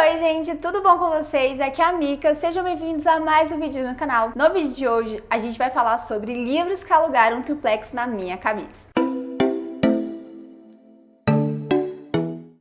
Oi, gente, tudo bom com vocês? Aqui é a Mika, sejam bem-vindos a mais um vídeo no canal. No vídeo de hoje, a gente vai falar sobre livros que alugaram um triplex na minha cabeça.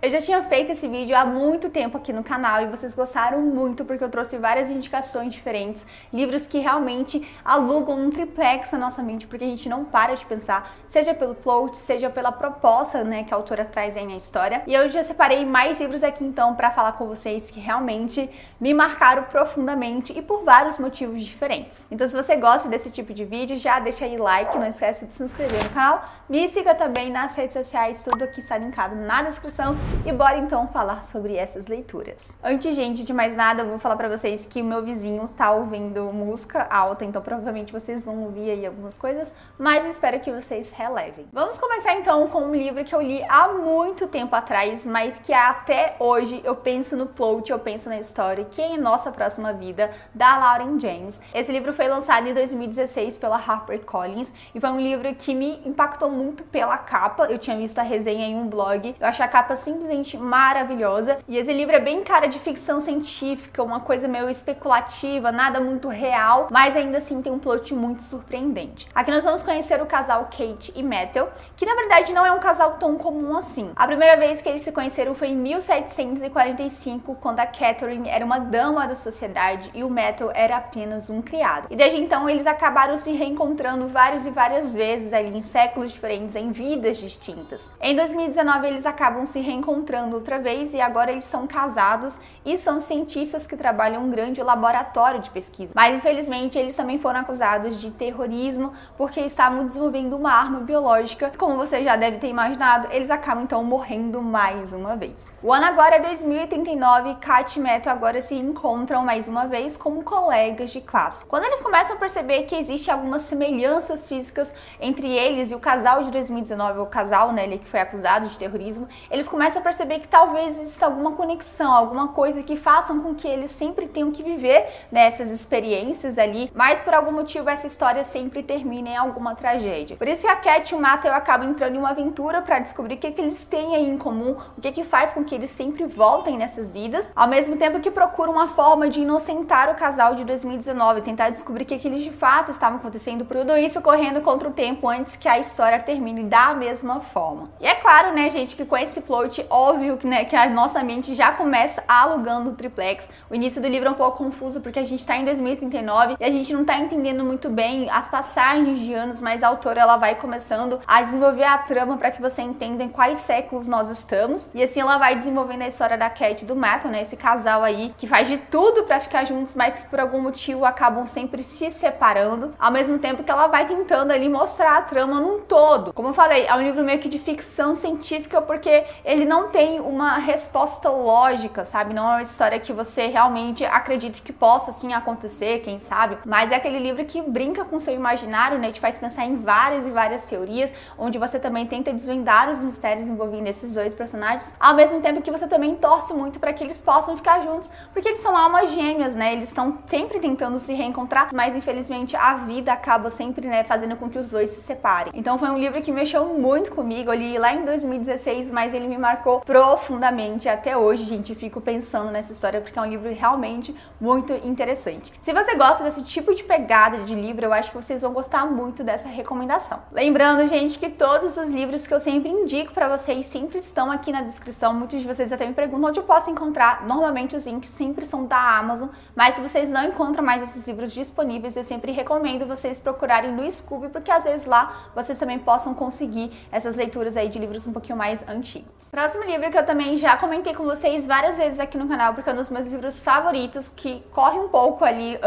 Eu já tinha feito esse vídeo há muito tempo aqui no canal e vocês gostaram muito porque eu trouxe várias indicações diferentes, livros que realmente alugam um triplex na nossa mente, porque a gente não para de pensar, seja pelo plot, seja pela proposta, né, que a autora traz aí na história. E eu já separei mais livros aqui então para falar com vocês que realmente me marcaram profundamente e por vários motivos diferentes. Então se você gosta desse tipo de vídeo, já deixa aí like, não esquece de se inscrever no canal, me siga também nas redes sociais, tudo aqui está linkado na descrição. E bora então falar sobre essas leituras. Antes, gente, de mais nada, eu vou falar pra vocês que o meu vizinho tá ouvindo música alta, então provavelmente vocês vão ouvir aí algumas coisas, mas eu espero que vocês relevem. Vamos começar então com um livro que eu li há muito tempo atrás, mas que até hoje eu penso no plot, eu penso na história, que é Em Nossa Próxima Vida, da Lauren James. Esse livro foi lançado em 2016 pela HarperCollins e foi um livro que me impactou muito pela capa. Eu tinha visto a resenha em um blog, eu achei a capa simplesmente maravilhosa. E esse livro é bem cara de ficção científica, uma coisa meio especulativa, nada muito real, mas ainda assim tem um plot muito surpreendente. Aqui nós vamos conhecer o casal Kate e Matthew, que na verdade não é um casal tão comum assim. A primeira vez que eles se conheceram foi em 1745, quando a Catherine era uma dama da sociedade e o Matthew era apenas um criado. E desde então eles acabaram se reencontrando várias e várias vezes ali em séculos diferentes, em vidas distintas. Em 2019 eles acabam se reencontrando outra vez e agora eles são casados e são cientistas que trabalham em um grande laboratório de pesquisa. Mas infelizmente eles também foram acusados de terrorismo porque estavam desenvolvendo uma arma biológica. Como você já deve ter imaginado, eles acabam então morrendo mais uma vez. O ano agora é 2039 e Kate e Matthew agora se encontram mais uma vez como colegas de classe. Quando eles começam a perceber que existe algumas semelhanças físicas entre eles e o casal de 2019, o casal, né, ele que foi acusado de terrorismo, eles começam a perceber que talvez exista alguma conexão, alguma coisa que façam com que eles sempre tenham que viver nessas experiências ali, mas por algum motivo essa história sempre termina em alguma tragédia. Por isso a Kate e o Matthew acabam entrando em uma aventura para descobrir o que eles têm aí em comum, o que faz com que eles sempre voltem nessas vidas, ao mesmo tempo que procuram uma forma de inocentar o casal de 2019, tentar descobrir o que eles de fato estavam acontecendo, tudo isso correndo contra o tempo antes que a história termine da mesma forma. E é claro, né, gente, que com esse plot, óbvio que, né, que a nossa mente já começa alugando o triplex. O início do livro é um pouco confuso porque a gente tá em 2039 e a gente não tá entendendo muito bem as passagens de anos, mas a autora ela vai começando a desenvolver a trama para que você entenda em quais séculos nós estamos. E assim ela vai desenvolvendo a história da Kate e do Matthew, né, esse casal aí que faz de tudo para ficar juntos, mas que por algum motivo acabam sempre se separando, ao mesmo tempo que ela vai tentando ali mostrar a trama num todo. Como eu falei, é um livro meio que de ficção científica porque ele não tem uma resposta lógica, sabe? Não é uma história que você realmente acredite que possa assim acontecer, quem sabe, mas é aquele livro que brinca com o seu imaginário, né? Te faz pensar em várias e várias teorias, onde você também tenta desvendar os mistérios envolvendo esses dois personagens, ao mesmo tempo que você também torce muito para que eles possam ficar juntos, porque eles são almas gêmeas, né? Eles estão sempre tentando se reencontrar, mas infelizmente a vida acaba sempre, né, fazendo com que os dois se separem. Então foi um livro que mexeu muito comigo, eu li lá em 2016, mas ele me marcou profundamente até hoje, gente. Eu fico pensando nessa história porque é um livro realmente muito interessante. Se você gosta desse tipo de pegada de livro, eu acho que vocês vão gostar muito dessa recomendação. Lembrando, gente, que todos os livros que eu sempre indico pra vocês sempre estão aqui na descrição. Muitos de vocês até me perguntam onde eu posso encontrar. Normalmente os links sempre são da Amazon, mas se vocês não encontram mais esses livros disponíveis, eu sempre recomendo vocês procurarem no Scoob, porque às vezes lá vocês também possam conseguir essas leituras aí de livros um pouquinho mais antigos. Próximo livro que eu também já comentei com vocês várias vezes aqui no canal, porque é um dos meus livros favoritos, que corre um pouco ali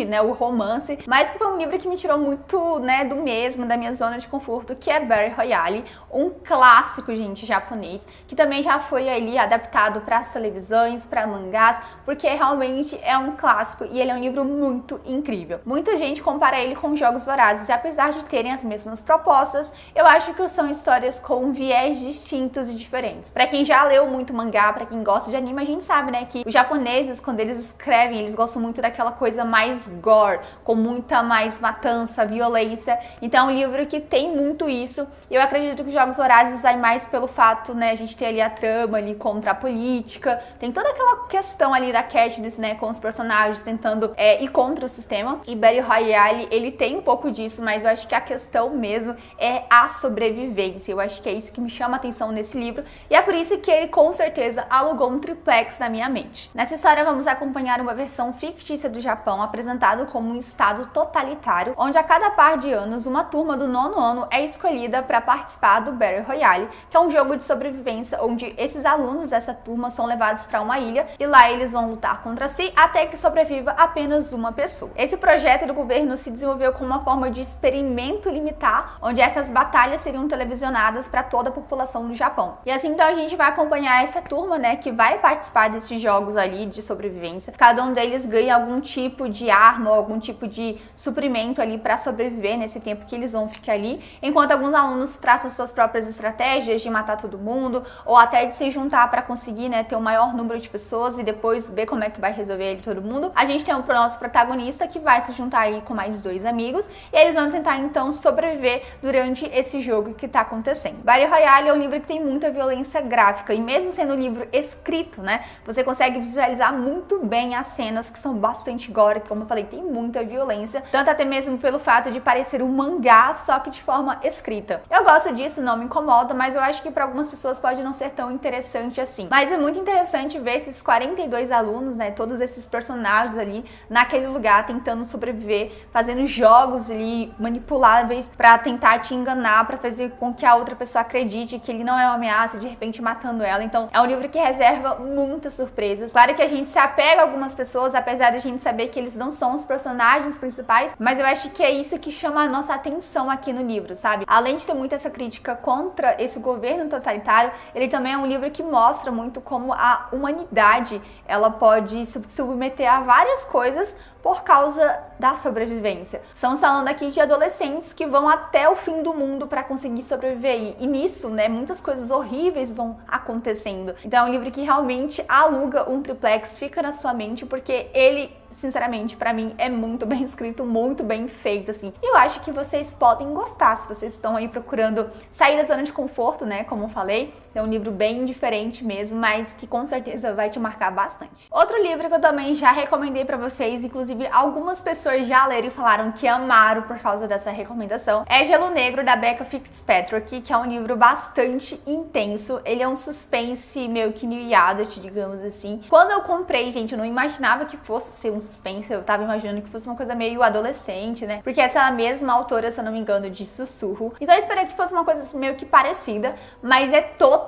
né, o romance, mas que foi um livro que me tirou muito, né, do mesmo, da minha zona de conforto, que é Battle Royale, um clássico, gente, japonês, que também já foi ali adaptado para as televisões, para mangás, porque realmente é um clássico e ele é um livro muito incrível. Muita gente compara ele com Jogos Vorazes, e apesar de terem as mesmas propostas, eu acho que são histórias com viés distintos e diferentes. Pra Pra quem já leu muito mangá, pra quem gosta de anime, a gente sabe, né, que os japoneses, quando eles escrevem, eles gostam muito daquela coisa mais gore, com muita mais matança, violência. Então é um livro que tem muito isso. Eu acredito que Jogos Vorazes vai mais pelo fato, né, a gente ter ali a trama ali contra a política, tem toda aquela questão ali da Katniss, né, com os personagens tentando ir contra o sistema. E Battle Royale, ele tem um pouco disso, mas eu acho que a questão mesmo é a sobrevivência. Eu acho que é isso que me chama a atenção nesse livro, e é por isso que ele com certeza alugou um triplex na minha mente. Nessa história vamos acompanhar uma versão fictícia do Japão, apresentado como um estado totalitário, onde a cada par de anos uma turma do 9º ano é escolhida para participar do Battle Royale, que é um jogo de sobrevivência onde esses alunos dessa turma são levados para uma ilha e lá eles vão lutar contra si até que sobreviva apenas uma pessoa. Esse projeto do governo se desenvolveu como uma forma de experimento limitar, onde essas batalhas seriam televisionadas para toda a população do Japão. E assim então a gente vai acompanhar essa turma, né, que vai participar desses jogos ali de sobrevivência. Cada um deles ganha algum tipo de arma ou algum tipo de suprimento ali para sobreviver nesse tempo que eles vão ficar ali, enquanto alguns alunos traçam suas próprias estratégias de matar todo mundo ou até de se juntar para conseguir, né, ter o maior número de pessoas e depois ver como é que vai resolver ele todo mundo. A gente tem o nosso protagonista que vai se juntar aí com mais 2 amigos e eles vão tentar então sobreviver durante esse jogo que tá acontecendo. Battle Royale é um livro que tem muita violência gráfica e mesmo sendo um livro escrito, né, você consegue visualizar muito bem as cenas que são bastante gore, como eu falei, tem muita violência, tanto até mesmo pelo fato de parecer um mangá, só que de forma escrita. Eu gosto disso, não me incomoda, mas eu acho que para algumas pessoas pode não ser tão interessante assim. Mas é muito interessante ver esses 42 alunos, né, todos esses personagens ali naquele lugar tentando sobreviver, fazendo jogos ali manipuláveis para tentar te enganar, para fazer com que a outra pessoa acredite que ele não é uma ameaça, de repente matando ela. Então é um livro que reserva muitas surpresas. Claro que a gente se apega a algumas pessoas, apesar de a gente saber que eles não são os personagens principais, mas eu acho que é isso que chama a nossa atenção aqui no livro, sabe? Além de ter muito essa crítica contra esse governo totalitário, ele também é um livro que mostra muito como a humanidade ela pode se submeter a várias coisas por causa da sobrevivência. Estamos falando aqui de adolescentes que vão até o fim do mundo para conseguir sobreviver. E nisso, né, muitas coisas horríveis vão acontecendo. Então é um livro que realmente aluga um triplex, fica na sua mente, porque ele, sinceramente, pra mim, é muito bem escrito, muito bem feito, assim. E eu acho que vocês podem gostar, se vocês estão aí procurando sair da zona de conforto, né, como eu falei. É um livro bem diferente mesmo, mas que com certeza vai te marcar bastante. Outro livro que eu também já recomendei pra vocês, inclusive algumas pessoas já leram e falaram que amaram por causa dessa recomendação, é Gelo Negro, da Becca Fitzpatrick, que é um livro bastante intenso. Ele é um suspense meio que new adult, digamos assim. Quando eu comprei, gente, eu não imaginava que fosse ser um suspense, eu tava imaginando que fosse uma coisa meio adolescente, né? Porque essa é a mesma autora, se eu não me engano, de Sussurro. Então eu esperei que fosse uma coisa meio que parecida, mas é totalmente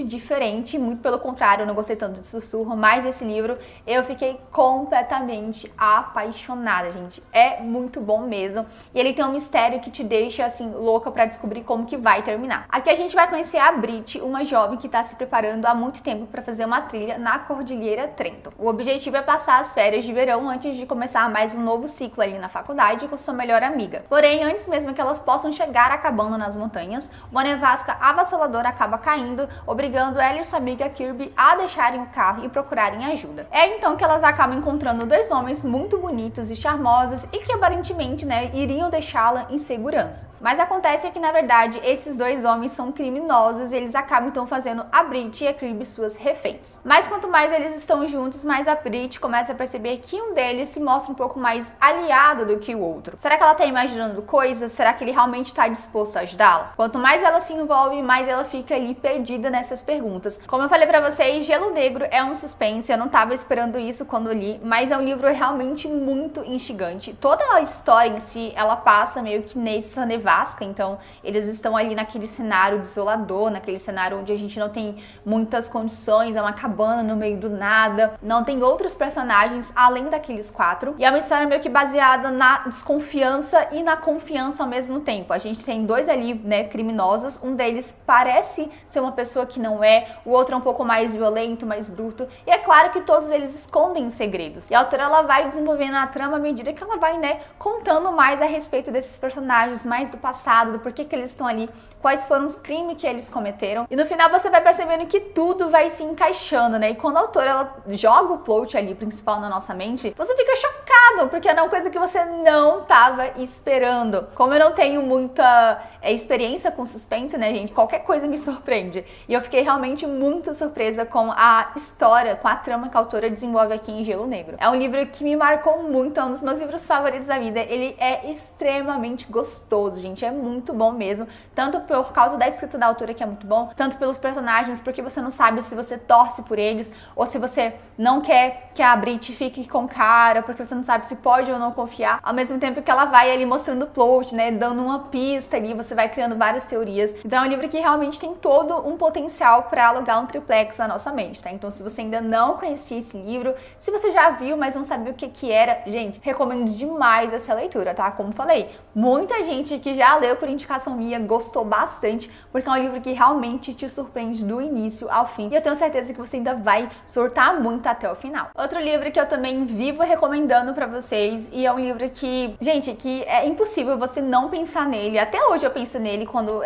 diferente, muito pelo contrário, eu não gostei tanto de Sussurro, mas esse livro eu fiquei completamente apaixonada, gente. É muito bom mesmo. E ele tem um mistério que te deixa, assim, louca pra descobrir como que vai terminar. Aqui a gente vai conhecer a Brit, uma jovem que tá se preparando há muito tempo pra fazer uma trilha na Cordilheira Trenton. O objetivo é passar as férias de verão antes de começar mais um novo ciclo ali na faculdade com sua melhor amiga. Porém, antes mesmo que elas possam chegar à cabana nas montanhas, uma nevasca avassaladora acaba caindo, obrigando ela e sua amiga Kirby a deixarem o carro e procurarem ajuda. É então que elas acabam encontrando 2 homens muito bonitos e charmosos e que aparentemente, né, iriam deixá-la em segurança. Mas acontece que, na verdade, esses 2 homens são criminosos e eles acabam então fazendo a Brit e a Kirby suas reféns. Mas quanto mais eles estão juntos, mais a Brit começa a perceber que um deles se mostra um pouco mais aliado do que o outro. Será que ela tá imaginando coisas? Será que ele realmente está disposto a ajudá-la? Quanto mais ela se envolve, mais ela fica ali perdida nessas perguntas. Como eu falei pra vocês, Gelo Negro é um suspense, eu não tava esperando isso quando eu li, mas é um livro realmente muito instigante. Toda a história em si, ela passa meio que nessa nevasca, então eles estão ali naquele cenário desolador, naquele cenário onde a gente não tem muitas condições, é uma cabana no meio do nada, não tem outros personagens além daqueles 4, e é uma história meio que baseada na desconfiança e na confiança ao mesmo tempo. A gente tem 2 ali, né, criminosos, um deles parece ser uma pessoa que não é, o outro é um pouco mais violento, mais bruto, e é claro que todos eles escondem segredos. E a autora, ela vai desenvolvendo a trama à medida que ela vai, né, contando mais a respeito desses personagens, mais do passado, do porquê que eles estão ali quais foram os crimes que eles cometeram. E no final você vai percebendo que tudo vai se encaixando, né? E quando a autora ela joga o plot ali principal na nossa mente, você fica chocado, porque era uma coisa que você não tava esperando. Como eu não tenho muita experiência com suspense, né, gente? Qualquer coisa me surpreende. E eu fiquei realmente muito surpresa com a história, com a trama que a autora desenvolve aqui em Gelo Negro. É um livro que me marcou muito, é um dos meus livros favoritos da vida. Ele é extremamente gostoso, gente. É muito bom mesmo. Tanto por causa da escrita da autora, que é muito bom, tanto pelos personagens, porque você não sabe se você torce por eles ou se você não quer que a Brit fique com cara, porque você não sabe se pode ou não confiar. Ao mesmo tempo que ela vai ali mostrando o plot, né, dando uma pista ali, você vai criando várias teorias. Então é um livro que realmente tem todo um potencial para alugar um triplex na nossa mente, tá? Então se você ainda não conhecia esse livro, se você já viu, mas não sabia o que era, gente, recomendo demais essa leitura, tá? Como falei, muita gente que já leu por indicação minha gostou bastante, porque é um livro que realmente te surpreende do início ao fim. E eu tenho certeza que você ainda vai surtar muito até o final. Outro livro que eu também vivo recomendando pra vocês, e é um livro que, gente, que é impossível você não pensar nele. Até hoje eu penso nele quando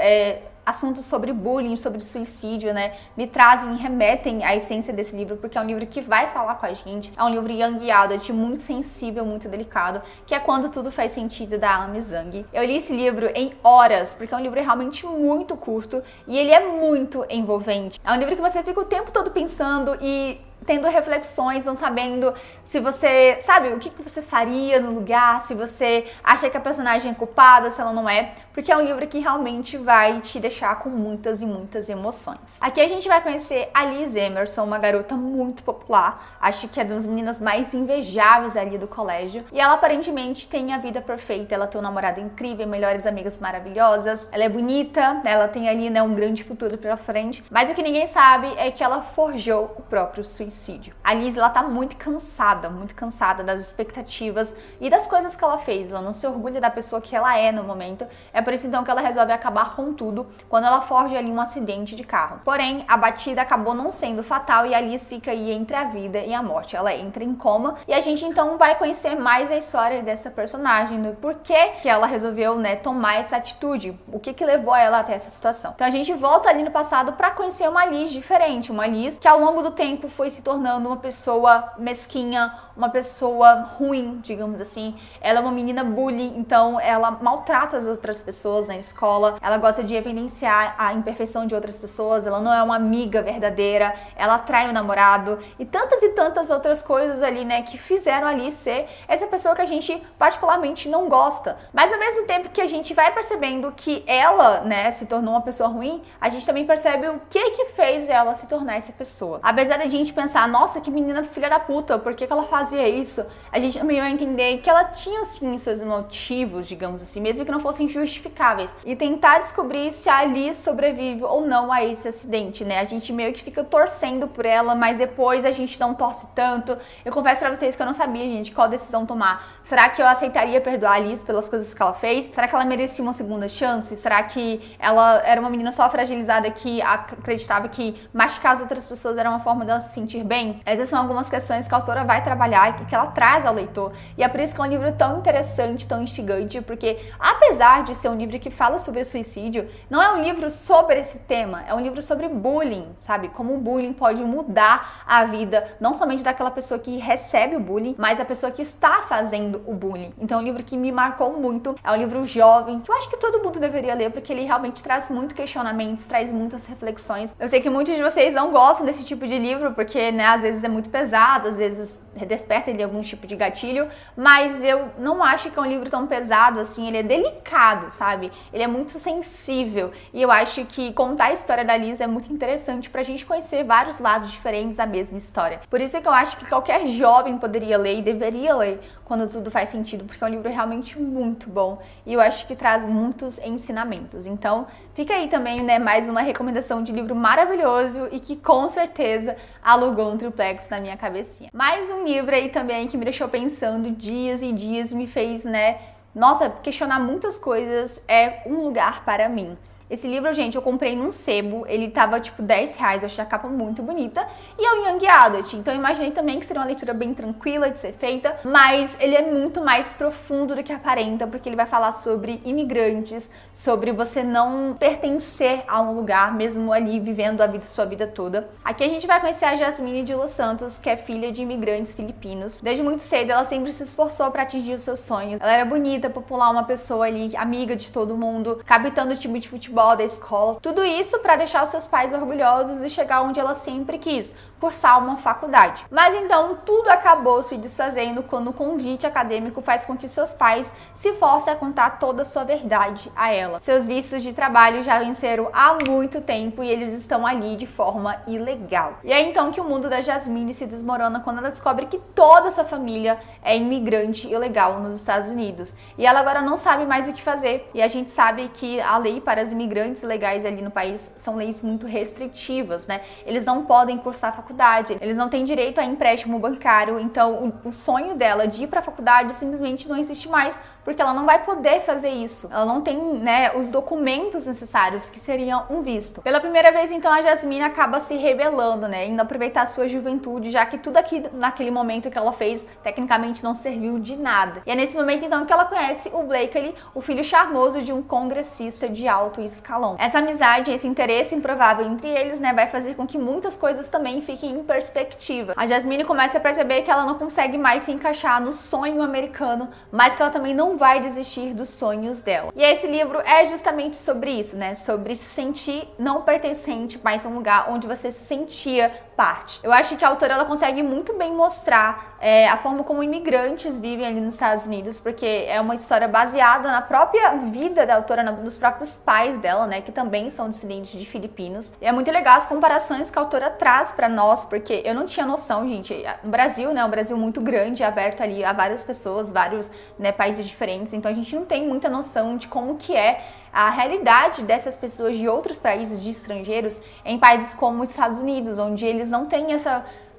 assuntos sobre bullying, sobre suicídio, né, me trazem, remetem à essência desse livro, porque é um livro que vai falar com a gente. É um livro young adult, muito sensível, muito delicado, que é Quando Tudo Faz Sentido, da Amy Zhang. Eu li esse livro em horas, porque é um livro realmente muito curto e ele é muito envolvente. É um livro que você fica o tempo todo pensando e tendo reflexões, não sabendo se você, sabe, o que você faria no lugar, se você acha que a personagem é culpada, se ela não é, porque é um livro que realmente vai te deixar com muitas e muitas emoções. Aqui a gente vai conhecer a Liz Emerson, uma garota muito popular, acho que é das meninas mais invejáveis ali do colégio, e ela aparentemente tem a vida perfeita, ela tem um namorado incrível, melhores amigas maravilhosas, ela é bonita, ela tem ali, né, um grande futuro pela frente, mas o que ninguém sabe é que ela forjou o próprio suicídio. A Liz, ela tá muito cansada das expectativas e das coisas que ela fez. Ela não se orgulha da pessoa que ela é no momento. É por isso então que ela resolve acabar com tudo quando ela forja ali um acidente de carro. Porém, a batida acabou não sendo fatal e a Liz fica aí entre a vida e a morte. Ela entra em coma e a gente então vai conhecer mais a história dessa personagem, do porquê que ela resolveu, né, tomar essa atitude, o que levou ela até essa situação. Então a gente volta ali no passado para conhecer uma Liz diferente, uma Liz que ao longo do tempo foi se tornando uma pessoa mesquinha, uma pessoa ruim, digamos assim. Ela é uma menina bully, então ela maltrata as outras pessoas na escola, ela gosta de evidenciar a imperfeição de outras pessoas, ela não é uma amiga verdadeira, ela trai o namorado e tantas outras coisas ali, né, que fizeram ali ser essa pessoa que a gente particularmente não gosta. Mas ao mesmo tempo que a gente vai percebendo que ela, né, se tornou uma pessoa ruim, a gente também percebe o que fez ela se tornar essa pessoa. Apesar da gente pensar, nossa, que menina filha da puta, por que ela fazia isso? A gente também vai entender que ela tinha sim seus motivos, digamos assim, mesmo que não fossem justificáveis, e tentar descobrir se a Liz sobrevive ou não a esse acidente, né? A gente meio que fica torcendo por ela, mas depois a gente não torce tanto. Eu confesso pra vocês que eu não sabia, gente, qual decisão tomar. Será que eu aceitaria perdoar a Liz pelas coisas que ela fez? Será que ela merecia uma segunda chance? Será que ela era uma menina só fragilizada que acreditava que machucar as outras pessoas era uma forma dela se sentir bem? Essas são algumas questões que a autora vai trabalhar e que ela traz ao leitor. E é por isso que é um livro tão interessante, tão instigante, porque apesar de ser um livro que fala sobre suicídio, não é um livro sobre esse tema, é um livro sobre bullying, sabe? Como o bullying pode mudar a vida, não somente daquela pessoa que recebe o bullying, mas a pessoa que está fazendo o bullying. Então é um livro que me marcou muito, é um livro jovem, que eu acho que todo mundo deveria ler, porque ele realmente traz muito questionamentos, traz muitas reflexões. Eu sei que muitos de vocês não gostam desse tipo de livro, porque, né, às vezes é muito pesado, às vezes desperta ele algum tipo de gatilho, mas eu não acho que é um livro tão pesado assim, ele é delicado, sabe? Ele é muito sensível e eu acho que contar a história da Liz é muito interessante pra gente conhecer vários lados diferentes da mesma história. Por isso é que eu acho que qualquer jovem poderia ler e deveria ler Quando Tudo Faz Sentido, porque é um livro realmente muito bom e eu acho que traz muitos ensinamentos. Então, fica aí também, né, mais uma recomendação de livro maravilhoso e que com certeza alugou um triplex na minha cabecinha. Mais um livro aí também que me deixou pensando dias e dias, me fez, né, nossa, questionar muitas coisas, é Um Lugar para Mim. Esse livro, gente, eu comprei num sebo, ele tava tipo R$10, eu achei a capa muito bonita, e é o Young Adult, então eu imaginei também que seria uma leitura bem tranquila de ser feita, mas ele é muito mais profundo do que aparenta, porque ele vai falar sobre imigrantes, sobre você não pertencer a um lugar, mesmo ali vivendo sua vida toda. Aqui a gente vai conhecer a Jasmine de Los Santos, que é filha de imigrantes filipinos. Desde muito cedo ela sempre se esforçou para atingir os seus sonhos. Ela era bonita, popular, uma pessoa ali, amiga de todo mundo, capitã do time de futebol da escola. Tudo isso para deixar os seus pais orgulhosos e chegar onde ela sempre quis, cursar uma faculdade. Mas então tudo acabou se desfazendo quando o convite acadêmico faz com que seus pais se forcem a contar toda a sua verdade a ela. Seus vícios de trabalho já venceram há muito tempo e eles estão ali de forma ilegal. E é então que o mundo da Jasmine se desmorona quando ela descobre que toda a sua família é imigrante ilegal nos Estados Unidos. E ela agora não sabe mais o que fazer. E a gente sabe que a lei para os imigrantes ilegais ali no país são leis muito restritivas, né? Eles não podem cursar faculdade, eles não têm direito a empréstimo bancário, então o sonho dela de ir para a faculdade simplesmente não existe mais, porque ela não vai poder fazer isso. Ela não tem, né, os documentos necessários, que seriam um visto. Pela primeira vez, então, a Jasmine acaba se rebelando, né, indo aproveitar a sua juventude, já que tudo aqui naquele momento que ela fez, tecnicamente não serviu de nada. E é nesse momento, então, que ela conhece o Blakely, o filho charmoso de um congressista de alto escalão. Essa amizade, esse interesse improvável entre eles, né, vai fazer com que muitas coisas também fiquem em perspectiva. A Jasmine começa a perceber que ela não consegue mais se encaixar no sonho americano, mas que ela também não vai desistir dos sonhos dela. E esse livro é justamente sobre isso, né? Sobre se sentir não pertencente mais a um lugar onde você se sentia parte. Eu acho que a autora ela consegue muito bem mostrar a forma como imigrantes vivem ali nos Estados Unidos, porque é uma história baseada na própria vida da autora, nos próprios pais dela, né? Que também são descendentes de filipinos. E é muito legal as comparações que a autora traz pra nós, porque eu não tinha noção, gente. O Brasil, né? Um Brasil muito grande, aberto ali a várias pessoas, vários, né, países diferentes. Então a gente não tem muita noção de como que é a realidade dessas pessoas de outros países, de estrangeiros, em países como os Estados Unidos, onde eles não têm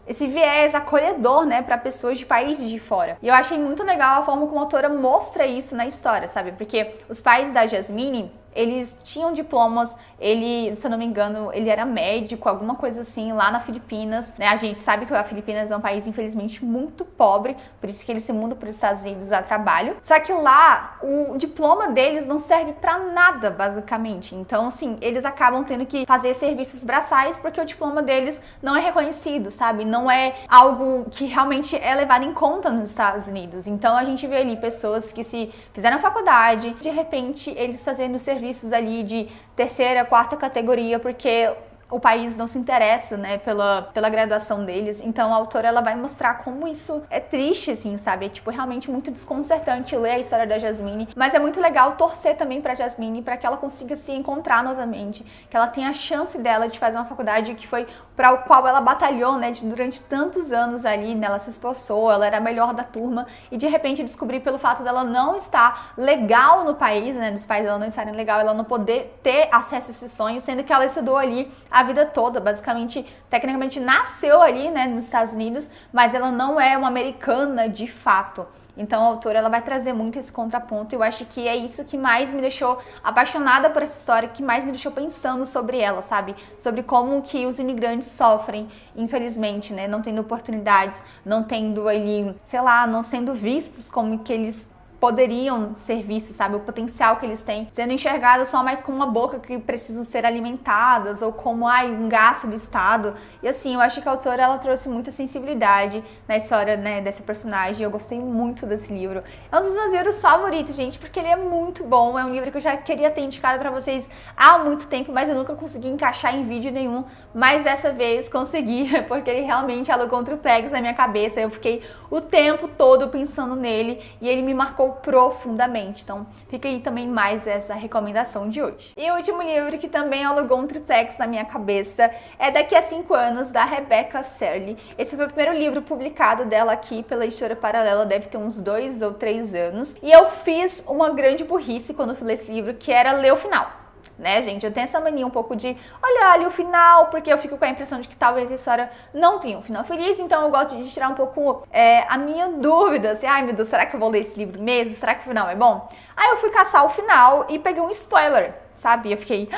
esse viés acolhedor, né, para pessoas de países de fora. E eu achei muito legal a forma como a autora mostra isso na história, sabe? Porque os pais da Jasmine, eles tinham diplomas, ele, se eu não me engano, ele era médico, alguma coisa assim, lá na Filipinas, né? A gente sabe que a Filipinas é um país, infelizmente, muito pobre, por isso que eles se mudam para os Estados Unidos a trabalho. Só que lá, o diploma deles não serve para nada, basicamente. Então, assim, eles acabam tendo que fazer serviços braçais porque o diploma deles não é reconhecido, sabe? Não é algo que realmente é levado em conta nos Estados Unidos. Então, a gente vê ali pessoas que se fizeram faculdade, de repente, eles fazendo serviços ali de terceira, quarta categoria, porque o país não se interessa, né, pela graduação deles. Então a autora ela vai mostrar como isso é triste, assim, sabe? É tipo realmente muito desconcertante ler a história da Jasmine, mas é muito legal torcer também pra Jasmine, para que ela consiga se encontrar novamente, que ela tenha a chance dela de fazer uma faculdade que foi para o qual ela batalhou, né, durante tantos anos ali, né, ela se esforçou, ela era a melhor da turma, e de repente descobrir pelo fato dela não estar legal no país, né, dos pais dela não estarem legal, ela não poder ter acesso a esses sonhos, sendo que ela estudou ali a vida toda, basicamente, tecnicamente nasceu ali, né, nos Estados Unidos, mas ela não é uma americana de fato. Então a autora ela vai trazer muito esse contraponto e eu acho que é isso que mais me deixou apaixonada por essa história, que mais me deixou pensando sobre ela, sabe? Sobre como que os imigrantes sofrem, infelizmente, né? Não tendo oportunidades, não tendo ali, sei lá, não sendo vistos como que eles poderiam ser vistos, sabe? O potencial que eles têm, sendo enxergados só mais como uma boca que precisam ser alimentadas ou como, um gasto do Estado. E assim, eu acho que a autora, ela trouxe muita sensibilidade na história, né, dessa personagem. Eu gostei muito desse livro. É um dos meus livros favoritos, gente, porque ele é muito bom. É um livro que eu já queria ter indicado pra vocês há muito tempo, mas eu nunca consegui encaixar em vídeo nenhum. Mas dessa vez consegui, porque ele realmente alugou um triplex na minha cabeça. Eu fiquei o tempo todo pensando nele e ele me marcou profundamente. Então fica aí também mais essa recomendação de hoje. E o último livro que também alugou um triplex na minha cabeça é Daqui a 5 Anos, da Rebecca Serle. Esse foi o primeiro livro publicado dela aqui pela Editora Paralela, deve ter uns 2 ou 3 anos. E eu fiz uma grande burrice quando fui ler esse livro, que era ler o final. Né, gente? Eu tenho essa mania um pouco de olhar ali o final, porque eu fico com a impressão de que talvez a história não tenha um final feliz, então eu gosto de tirar um pouco a minha dúvida, assim, ai meu Deus, será que eu vou ler esse livro mesmo? Será que o final é bom? Aí eu fui caçar o final e peguei um spoiler. sabe? Eu fiquei,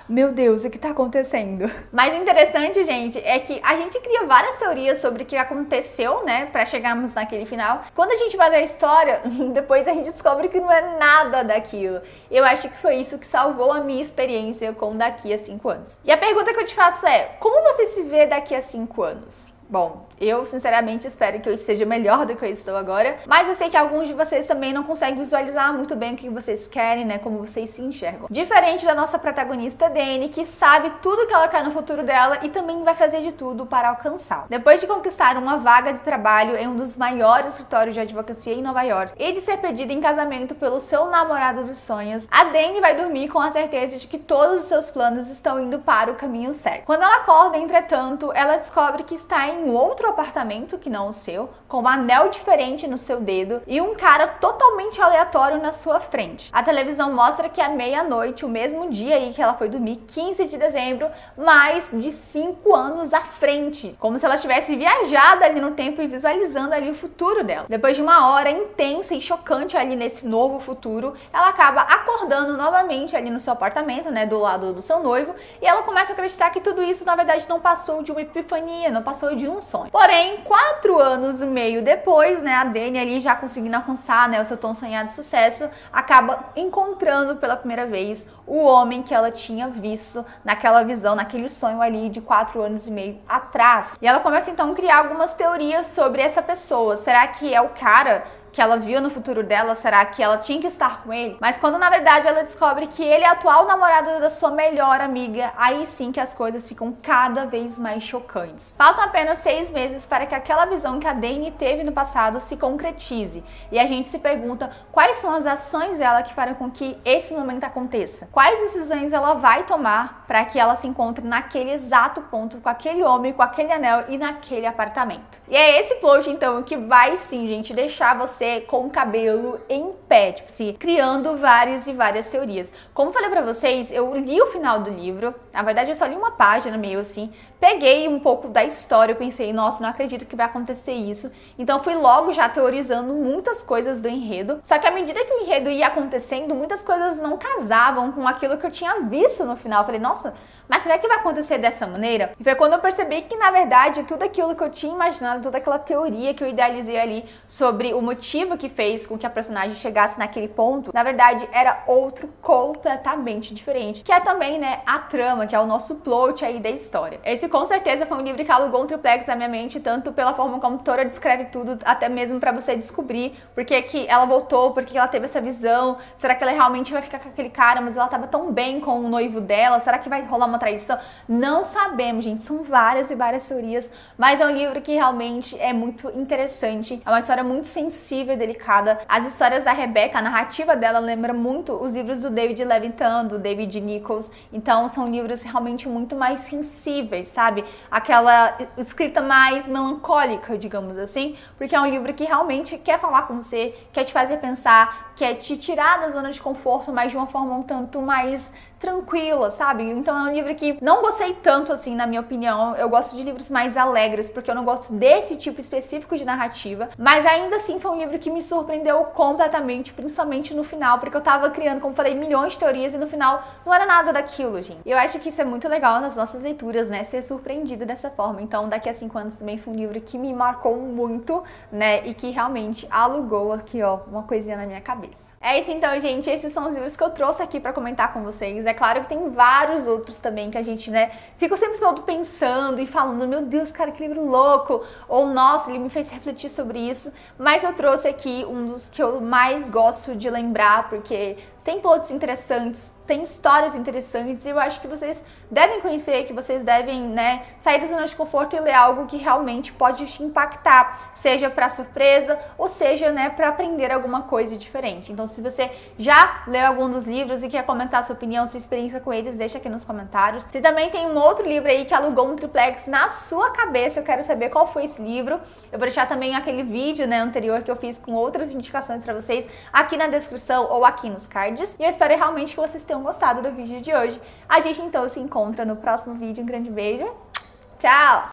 meu Deus, o que tá acontecendo? Mas o interessante, gente, é que a gente cria várias teorias sobre o que aconteceu, né, pra chegarmos naquele final. Quando a gente vai ler a história, depois a gente descobre que não é nada daquilo. Eu acho que foi isso que salvou a minha experiência com daqui a 5 anos. E a pergunta que eu te faço é, como você se vê daqui a 5 anos? Bom, eu sinceramente espero que eu esteja melhor do que eu estou agora, mas eu sei que alguns de vocês também não conseguem visualizar muito bem o que vocês querem, né, como vocês se enxergam. Diferente da nossa protagonista Dani, que sabe tudo que ela quer no futuro dela e também vai fazer de tudo para alcançá-lo. Depois de conquistar uma vaga de trabalho em um dos maiores escritórios de advocacia em Nova York e de ser pedida em casamento pelo seu namorado dos sonhos, a Dani vai dormir com a certeza de que todos os seus planos estão indo para o caminho certo. Quando ela acorda, entretanto, ela descobre que está em um outro apartamento que não o seu, com um anel diferente no seu dedo e um cara totalmente aleatório na sua frente. A televisão mostra que é meia-noite, o mesmo dia aí que ela foi dormir, 15 de dezembro, mais de 5 anos à frente, como se ela tivesse viajado ali no tempo e visualizando ali o futuro dela. Depois de uma hora intensa e chocante ali nesse novo futuro, ela acaba acordando novamente ali no seu apartamento, né, do lado do seu noivo, e ela começa a acreditar que tudo isso na verdade não passou de uma epifania, não passou de um sonho. Porém, 4 anos e meio depois, né, a Dani ali já conseguindo alcançar, né, o seu tão sonhado sucesso, acaba encontrando pela primeira vez o homem que ela tinha visto naquela visão, naquele sonho ali de 4 anos e meio atrás. E ela começa então a criar algumas teorias sobre essa pessoa. Será que é o cara que ela viu no futuro dela? Será que ela tinha que estar com ele? Mas quando na verdade ela descobre que ele é atual namorado da sua melhor amiga, aí sim que as coisas ficam cada vez mais chocantes. Faltam apenas 6 meses para que aquela visão que a Dani teve no passado se concretize. E a gente se pergunta quais são as ações dela que farão com que esse momento aconteça. Quais decisões ela vai tomar para que ela se encontre naquele exato ponto com aquele homem, com aquele anel e naquele apartamento. E é esse plot então que vai sim, gente, deixar você com o cabelo em pé, tipo assim, criando várias e várias teorias. Como falei pra vocês, eu li o final do livro, na verdade eu só li uma página meio assim, peguei um pouco da história, eu pensei, nossa, não acredito que vai acontecer isso, então fui logo já teorizando muitas coisas do enredo, só que à medida que o enredo ia acontecendo, muitas coisas não casavam com aquilo que eu tinha visto no final. Eu falei, nossa, mas será que vai acontecer dessa maneira? E foi quando eu percebi que, na verdade, tudo aquilo que eu tinha imaginado, toda aquela teoria que eu idealizei ali sobre o motivo que fez com que a personagem chegasse naquele ponto, na verdade, era outro completamente diferente, que é também, né, a trama, que é o nosso plot aí da história. Esse, com certeza, foi um livro que alugou um triplex na minha mente, tanto pela forma como a autora descreve tudo, até mesmo pra você descobrir por que que ela voltou, por que ela teve essa visão, será que ela realmente vai ficar com aquele cara, mas ela tava tão bem com o noivo dela, será que vai rolar uma traição? Não sabemos, gente, são várias e várias teorias, mas é um livro que realmente é muito interessante, é uma história muito sensível e delicada. As histórias da Rebecca, a narrativa dela lembra muito os livros do David Levitan, do David Nichols, então são livros realmente muito mais sensíveis, sabe? Aquela escrita mais melancólica, digamos assim, porque é um livro que realmente quer falar com você, quer te fazer pensar, quer te tirar da zona de conforto, mas de uma forma um tanto mais tranquila, sabe? Então é um livro que não gostei tanto assim, na minha opinião. Eu gosto de livros mais alegres, porque eu não gosto desse tipo específico de narrativa, mas ainda assim foi um livro que me surpreendeu completamente, principalmente no final, porque eu tava criando, como falei, milhões de teorias e no final não era nada daquilo, gente. E eu acho que isso é muito legal nas nossas leituras, né? Ser surpreendido dessa forma. Então, daqui a 5 anos também foi um livro que me marcou muito, né? E que realmente alugou aqui, ó, uma coisinha na minha cabeça. É isso então, gente. Esses são os livros que eu trouxe aqui pra comentar com vocês. É claro que tem vários outros também que a gente, né, fica sempre todo pensando e falando, meu Deus, cara, que livro louco, ou nossa, ele me fez refletir sobre isso, mas eu trouxe aqui um dos que eu mais gosto de lembrar, porque tem plots interessantes, tem histórias interessantes e eu acho que vocês devem conhecer, que vocês devem, né, sair da zona de conforto e ler algo que realmente pode te impactar, seja para surpresa ou seja, né, para aprender alguma coisa diferente. Então, se você já leu algum dos livros e quer comentar a sua opinião, sua experiência com eles, deixa aqui nos comentários. Se também tem um outro livro aí que alugou um triplex na sua cabeça, eu quero saber qual foi esse livro. Eu vou deixar também aquele vídeo, né, anterior que eu fiz com outras indicações para vocês aqui na descrição ou aqui nos cards. E eu espero realmente que vocês tenham gostado do vídeo de hoje. A gente então se encontra no próximo vídeo. Um grande beijo. Tchau!